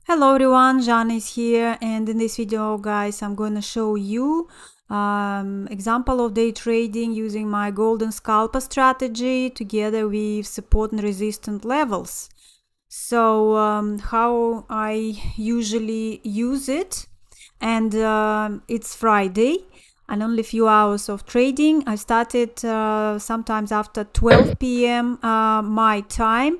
Hello everyone, Janna is here, and in this video guys I'm going to show you example of day trading using my golden scalper strategy together with support and resistance levels. So how I usually use it, and it's Friday and only a few hours of trading. I started sometimes after 12 p.m. My time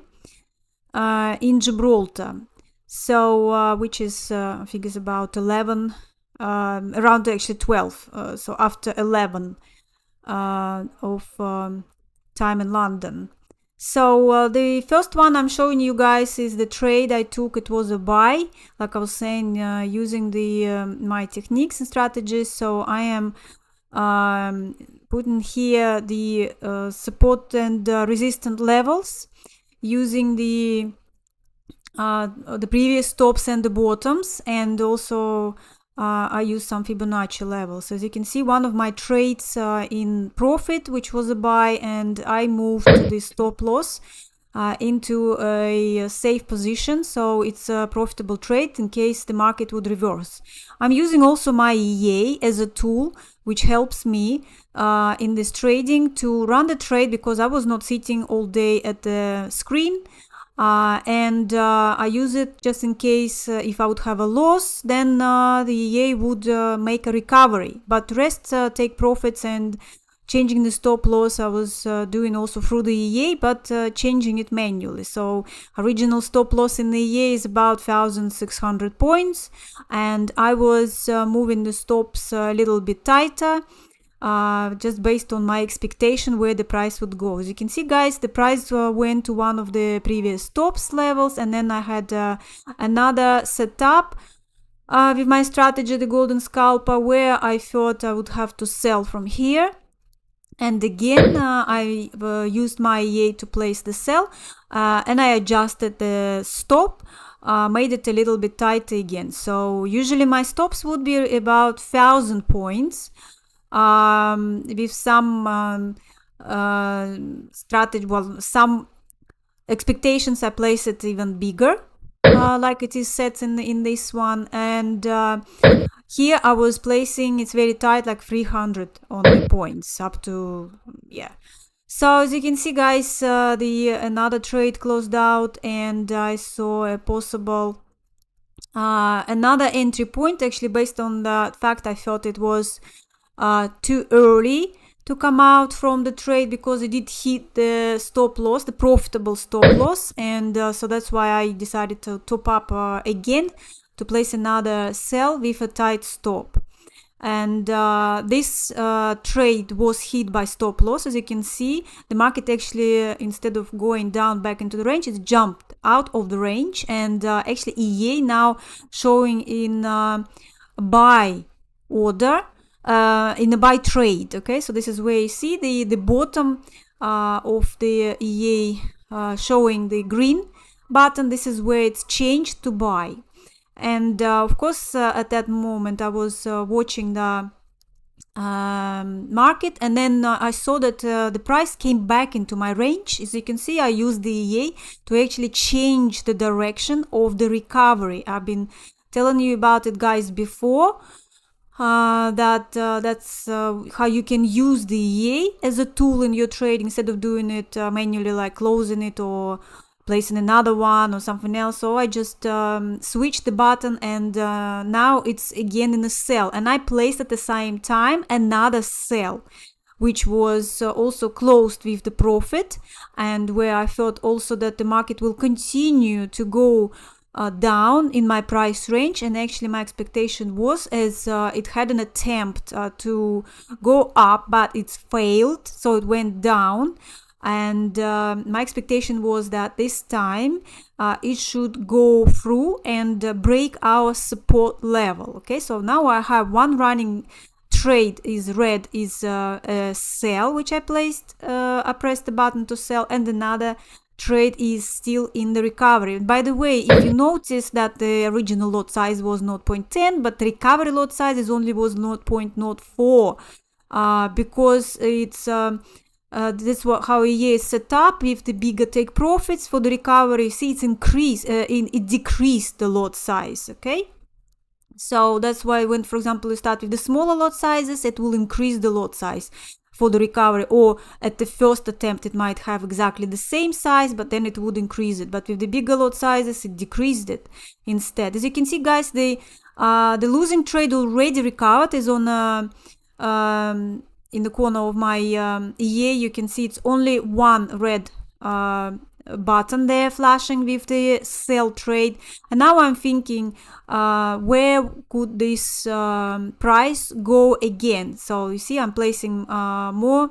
in Gibraltar. So which is I think is about 11 around actually 12, so after 11 of time in London. So the first one I'm showing you guys is the trade I took. It was a buy, like I was saying, using the my techniques and strategies. So I am putting here the support and resistance levels using the previous tops and the bottoms, and also I use some Fibonacci levels. As you can see, one of my trades in profit, which was a buy, and I moved the stop loss into a safe position, so it's a profitable trade in case the market would reverse. I'm using also my EA as a tool which helps me in this trading to run the trade, because I was not sitting all day at the screen. And I use it just in case if I would have a loss, then the EA would make a recovery. But rest take profits, and changing the stop loss I was doing also through the EA, but changing it manually. So original stop loss in the EA is about 1,600 points, and I was moving the stops a little bit tighter. Just based on my expectation where the price would go. As you can see guys, the price went to one of the previous stops levels, and then I had another setup with my strategy, the golden scalper, where I thought I would have to sell from here. And again I used my EA to place the sell, and I adjusted the stop, made it a little bit tighter again. So usually my stops would be about 1,000 points. With some strategy, well, some expectations I place it even bigger, like it is set in this one. And here I was placing it's very tight, like 300 on the points up to, yeah. So as you can see guys, the another trade closed out, and I saw a possible another entry point, actually based on the fact I thought it was too early to come out from the trade, because it did hit the stop loss, the profitable stop loss, and so that's why I decided to top up again to place another sell with a tight stop. And this trade was hit by stop loss. As you can see, the market actually, instead of going down back into the range, it jumped out of the range, and actually EA now showing in buy order, in a buy trade. Okay, so this is where you see the bottom of the EA showing the green button. This is where it's changed to buy. And of course at that moment I was watching the market, and then I saw that the price came back into my range. As you can see, I used the EA to actually change the direction of the recovery. I've been telling you about it guys before, that's how you can use the EA as a tool in your trading, instead of doing it manually, like closing it or placing another one or something else. So I just switched the button, and now it's again in a sell, and I placed at the same time another sell, which was also closed with the profit, and where I thought also that the market will continue to go down in my price range. And actually my expectation was, as it had an attempt to go up, but it's failed, so it went down. And my expectation was that this time it should go through and break our support level. Okay, so now I have one running trade is red, is a sell, which I placed, I pressed the button to sell, and another trade is still in the recovery. And by the way, if you notice that the original lot size was 0.10, but the recovery lot size is only was 0.04, because it's That's how EA is set up with the bigger take profits. For the recovery, see it's it decreased the lot size, okay? So that's why when, for example, you start with the smaller lot sizes, it will increase the lot size for the recovery, or at the first attempt it might have exactly the same size, but then it would increase it. But with the bigger lot sizes, it decreased it instead. As you can see, guys, the losing trade already recovered is on in the corner of my EA. You can see it's only one red button there flashing with the sell trade, and now I'm thinking where could this price go again. So you see I'm placing more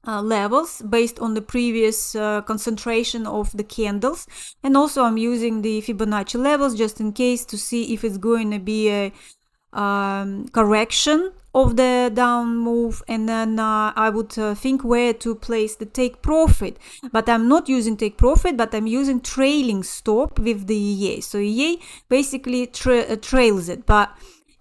levels based on the previous concentration of the candles, and also I'm using the Fibonacci levels just in case to see if it's going to be a correction of the down move, and then I would think where to place the take profit. But I'm not using take profit, but I'm using trailing stop with the EA. So EA basically trails it, but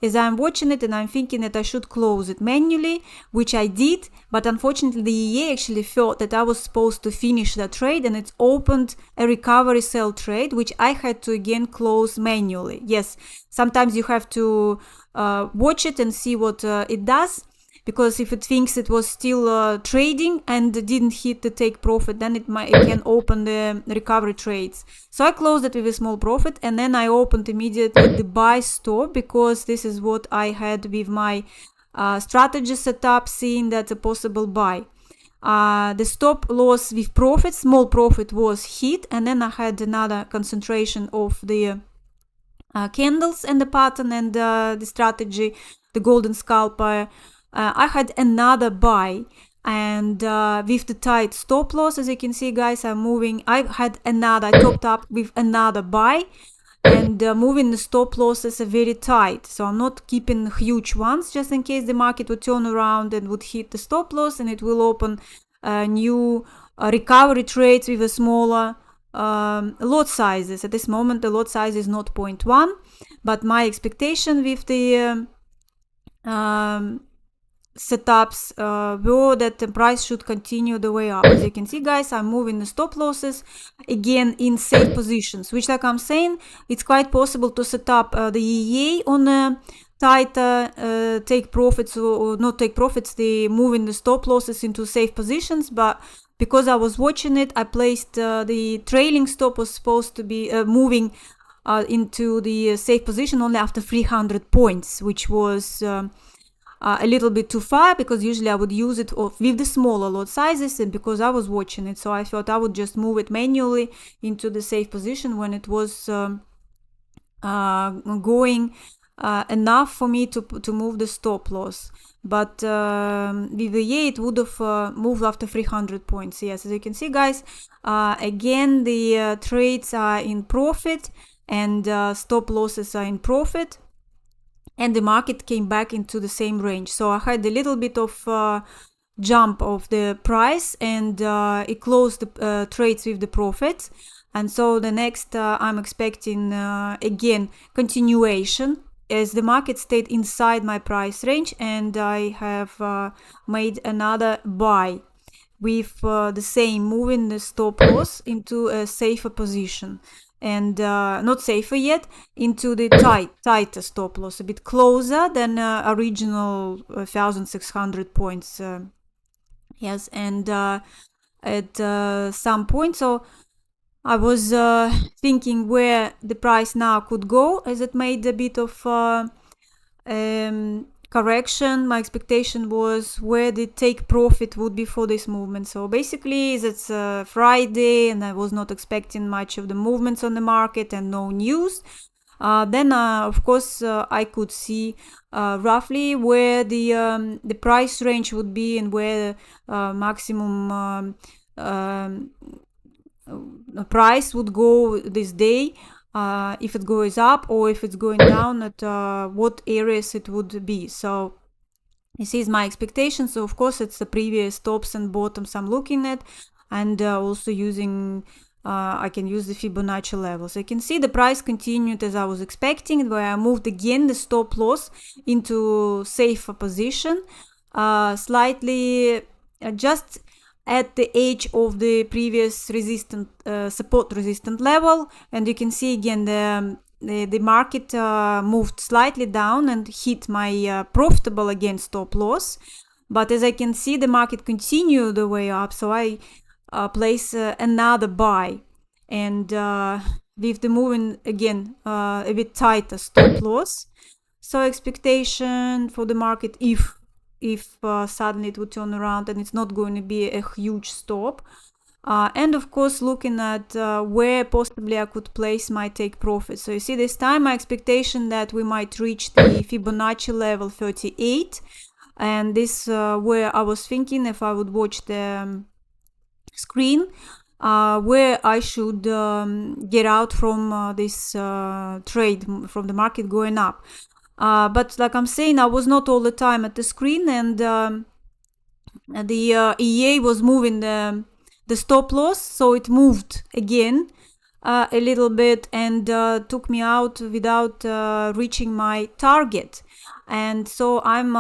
as I'm watching it and I'm thinking that I should close it manually, which I did, but unfortunately the EA actually thought that I was supposed to finish that trade, and it opened a recovery sell trade, which I had to again close manually. Yes, sometimes you have to watch it and see what it does, because if it thinks it was still trading and didn't hit the take profit, then it can open the recovery trades. So I closed it with a small profit, and then I opened immediately the buy stop, because this is what I had with my strategy set up, seeing that's a possible buy. The stop loss with profit, small profit, was hit, and then I had another concentration of the candles and the pattern and the strategy, the golden scalper. I had another buy, and with the tight stop loss, as you can see, guys, I topped up with another buy, and moving the stop losses are very tight. So I'm not keeping huge ones, just in case the market would turn around and would hit the stop loss, and it will open new recovery trades with a smaller lot sizes. At this moment, the lot size is not 0.1, but my expectation with the setups were that the price should continue the way up. As you can see, guys, I'm moving the stop losses again in safe positions, which, like I'm saying, it's quite possible to set up the EA on a tighter take profits, or not take profits, the moving the stop losses into safe positions. But because I was watching it, I placed the trailing stop was supposed to be moving into the safe position only after 300 points, which was a little bit too far, because usually I would use it with the smaller lot sizes, and because I was watching it, so I thought I would just move it manually into the safe position when it was going enough for me to move the stop loss. But with the EA it would have moved after 300 points. Yes, as you can see, guys, again the trades are in profit, and stop losses are in profit, and the market came back into the same range. So I had a little bit of jump of the price, and it closed the trades with the profits. And so the next I'm expecting again continuation, as the market stayed inside my price range, and I have made another buy with the same, moving the stop loss into a safer position, and not safer yet, into the tighter stop loss, a bit closer than original 1600 points. Yes, and at some point, so I was thinking where the price now could go, as it made a bit of correction. My expectation was where the take profit would be for this movement. So basically, it's Friday, and I was not expecting much of the movements on the market and no news. Then, of course, I could see roughly where the price range would be, and where maximum price would go this day, if it goes up or if it's going down, at what areas it would be. So this is my expectation. So of course it's the previous tops and bottoms I'm looking at, and also using I can use the Fibonacci levels. I can see the price continued as I was expecting, where I moved again the stop loss into safer position, slightly just at the edge of the previous resistant support resistant level, and you can see again the market moved slightly down and hit my profitable again stop loss. But as I can see, the market continued the way up, so I place another buy, and with the moving again a bit tighter stop loss. So expectation for the market, if suddenly it would turn around and it's not going to be a huge stop. And of course, looking at where possibly I could place my take profit. So you see, this time my expectation that we might reach the Fibonacci level 38, and this where I was thinking, if I would watch the screen, where I should get out from this trade, from the market going up. But like I'm saying, I was not all the time at the screen, and the EA was moving the stop loss, so it moved again a little bit and took me out without reaching my target. And so I'm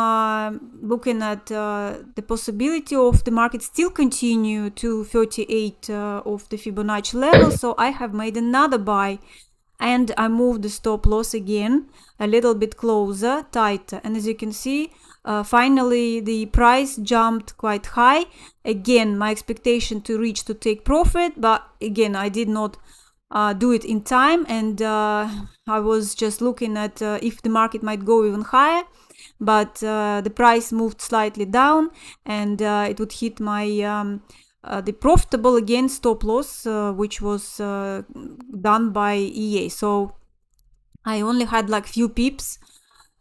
looking at the possibility of the market still continue to 38 of the Fibonacci level. So I have made another buy, and I moved the stop loss again a little bit closer, tighter. And as you can see, finally the price jumped quite high. Again, my expectation to reach to take profit, but again, I did not do it in time, and I was just looking at if the market might go even higher, but the price moved slightly down, and it would hit my the profitable again stop loss, which was done by EA. So I only had like few pips.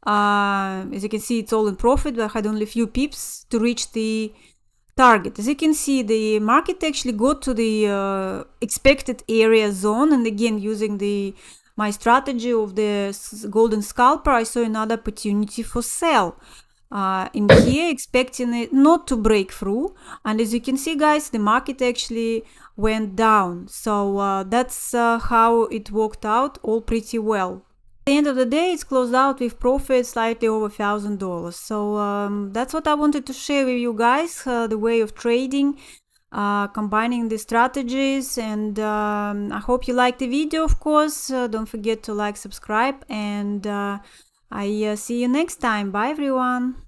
As you can see, it's all in profit, but I had only few pips to reach the target. As you can see, the market actually got to the expected area zone, and again, using my strategy of the golden scalper, I saw another opportunity for sell in here, expecting it not to break through. And as you can see, guys, the market actually went down. So that's how it worked out, all pretty well. At the end of the day, it's closed out with profit slightly over $1,000. So that's what I wanted to share with you guys, the way of trading, combining the strategies. And I hope you liked the video, of course. Don't forget to like, subscribe, and I see you next time. Bye, everyone.